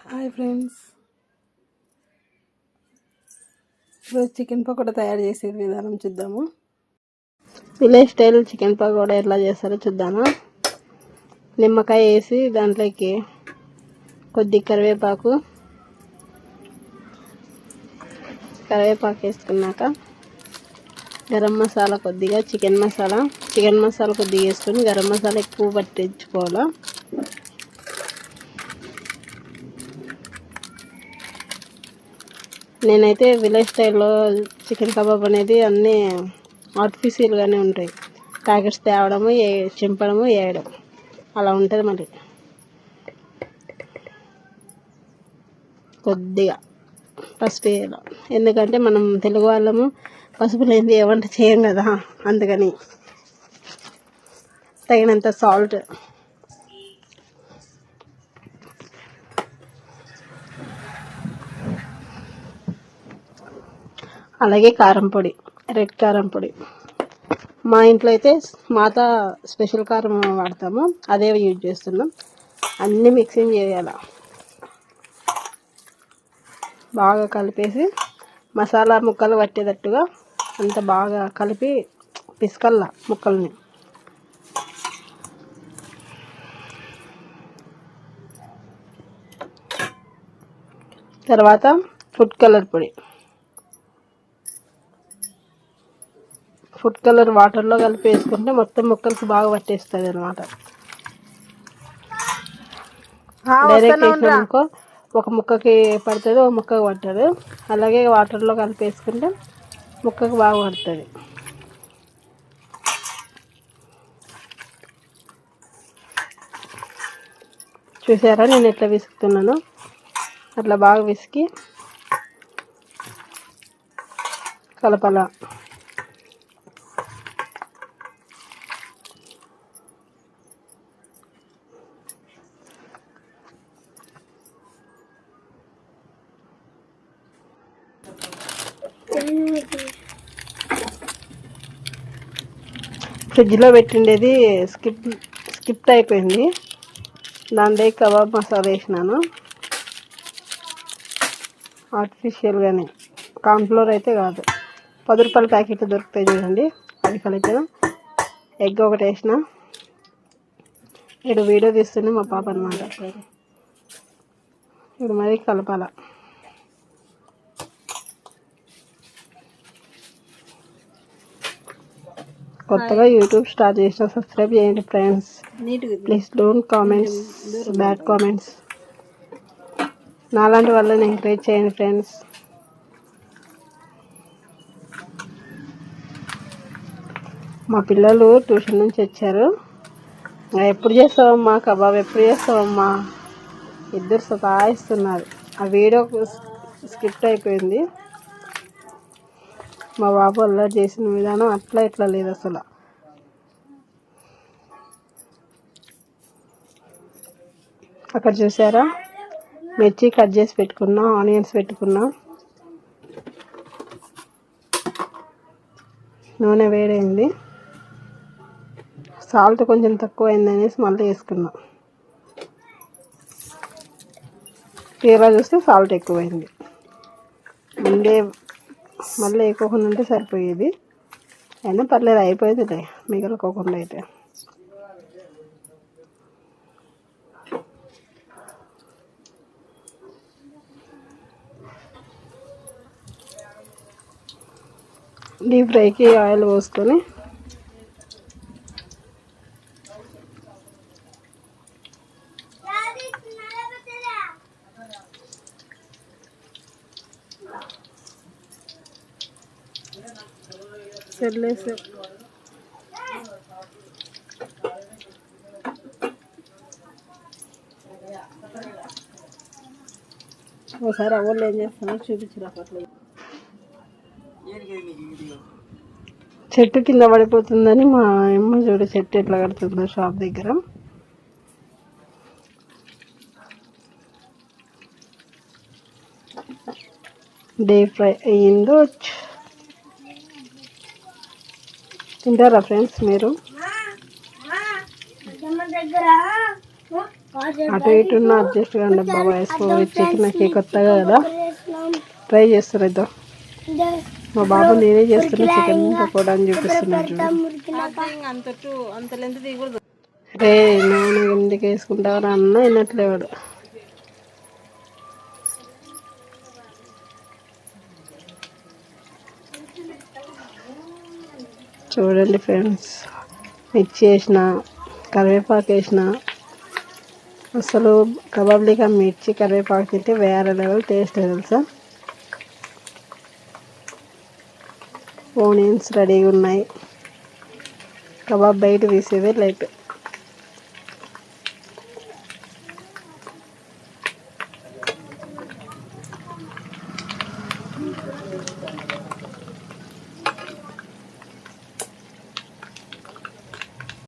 Hi friends, ఈరోజు chicken pakoda తయారు చేసే విధానం చూద్దాము. విలేజ్ స్టైల్ చికెన్ పకోడా ఎట్లా చేస్తారో చూద్దాము. నిమ్మకాయ వేసి దాంట్లోకి కొద్ది కరివేపాకు వేసుకున్నాక గరం మసాలా కొద్దిగా, చికెన్ మసాలా కొద్దిగా వేసుకొని గరం మసాలా ఎక్కువ పట్టించుకోవాలా. నేనైతే విలేజ్ స్టైల్లో చికెన్ కబాబ్ అనేది అన్నీ ఆర్టిఫిషియల్గానే ఉంటాయి. ప్యాకెట్స్ తేవడము, చింపడము, వేయడం అలా ఉంటుంది. మరి కొద్దిగా పసుపు వేయాలి, ఎందుకంటే మనం తెలుగు వాళ్ళము పసుపు లేనిది ఏ వంట చేయం కదా, అందుకని తగినంత సాల్ట్, అలాగే కారం పొడి, రెడ్ కారం పొడి. మా ఇంట్లో అయితే మాతా స్పెషల్ కారం వాడతాము, అదే యూజ్ చేస్తున్నాం. అన్నీ మిక్సింగ్ చేయాలి, బాగా కలిపేసి మసాలా ముక్కలు పట్టేటట్టుగా అంత బాగా కలిపి పిసుకల్లా ముక్కల్ని. తర్వాత ఫుడ్ కలర్ పొడి, ఫుడ్ కలర్ వాటర్లో కలిపి వేసుకుంటే మొత్తం ముక్కలకి బాగా పట్టేస్తుంది అనమాట. డైరెక్ట్ వేసినామనుకో ఒక ముక్కకి పడుతుంది, ఒక ముక్కకి పట్టదు. అలాగే వాటర్లో కలిపి వేసుకుంటే ముక్కకి బాగా పడుతుంది. చూసారా నేను ఎట్లా విసుకుతున్నాను? అట్లా బాగా విసికి కలపాల. ఫ్రిడ్జ్లో పెట్టిండేది స్కిప్ అయిపోయింది. దాంట్లో కబాబ్ మసాలా వేసినాను, ఆర్టిఫిషియల్గానే. కార్న్ఫ్లోర్ అయితే కాదు, 10 రూపాయల ప్యాకెట్లు దొరుకుతాయి చూడండి, అది కలిపిన. ఎగ్ ఒకటి వేసిన. ఇక్కడ వీడియో తీస్తుంది మా పాప అనమాట. ఇప్పుడు మరి కలపాల. కొత్తగా యూట్యూబ్ స్టార్ట్ చేసిన సబ్స్క్రైబ్ చేయండి friends. Please don't comments, bad comments. నాలాంటి వాళ్ళని ఎంకరేజ్ చేయండి ఫ్రెండ్స్. మా పిల్లలు ట్యూషన్ నుంచి వచ్చారు. ఎప్పుడు చేస్తావమ్మా కబాబ్, ఎప్పుడు చేస్తావమ్మా? ఇద్దరు సతాయిస్తున్నారు. ఆ వీడియో స్కిప్ అయిపోయింది. మా బాబు అల్లరి చేసిన విధానం అట్లా ఇట్లా లేదు అసలు. అక్కడ చూసారా, మిర్చి కట్ చేసి పెట్టుకున్నా, ఆనియన్స్ పెట్టుకున్నా. నూనె వేడైంది, సాల్ట్ కొంచెం తక్కువ అయింది అనేసి మళ్ళీ వేసుకున్నా. తీరా చూస్తే సాల్ట్ ఎక్కువైంది. ముందే మళ్ళీ వేయకోకుండా ఉంటే సరిపోయేది. అయినా పర్లేదు, అయిపోయిందిలే మిగలకోకుండా అయితే. డీప్ ఫ్రైకి ఆయిల్ పోసుకొని చెల్లేసి ఒకసారి అవ్వలు ఏం చేస్తానో చూపించరా. చెట్టు కింద పడిపోతుందని మా అమ్మ చూడు చెట్టు ఎట్లా కడుతుందో షాప్ దగ్గర. డీప్ ఫ్రై అయ్యిందో. తింటారా ఫ్రెండ్స్ మీరు? అటు ఇటు అడ్జస్ట్ కండి అబ్బా వాయిస్ ఓవర్ ఇచ్చేకి నాకు కొత్తగా కదా ట్రై చేస్తారు ఇద్దాం. మా బాబు నేనే చేస్తున్నా చికెన్ పకోడా అని చూపిస్తున్నాడు. రే నూనె ఎందుకు వేసుకుంటావు అన్న వినట్లేవాడు. చూడండి ఫ్రెండ్స్, మిర్చి వేసిన, కరివేపాకు వేసిన, అసలు కబాబ్లీగా మిర్చి కరివేపాకు తింటే వేరే లెవెల్ టేస్ట్ తెలుసా. ఆనియన్స్ రెడీగా ఉన్నాయి, కబాబ్ బయట తీసేదే లైట్.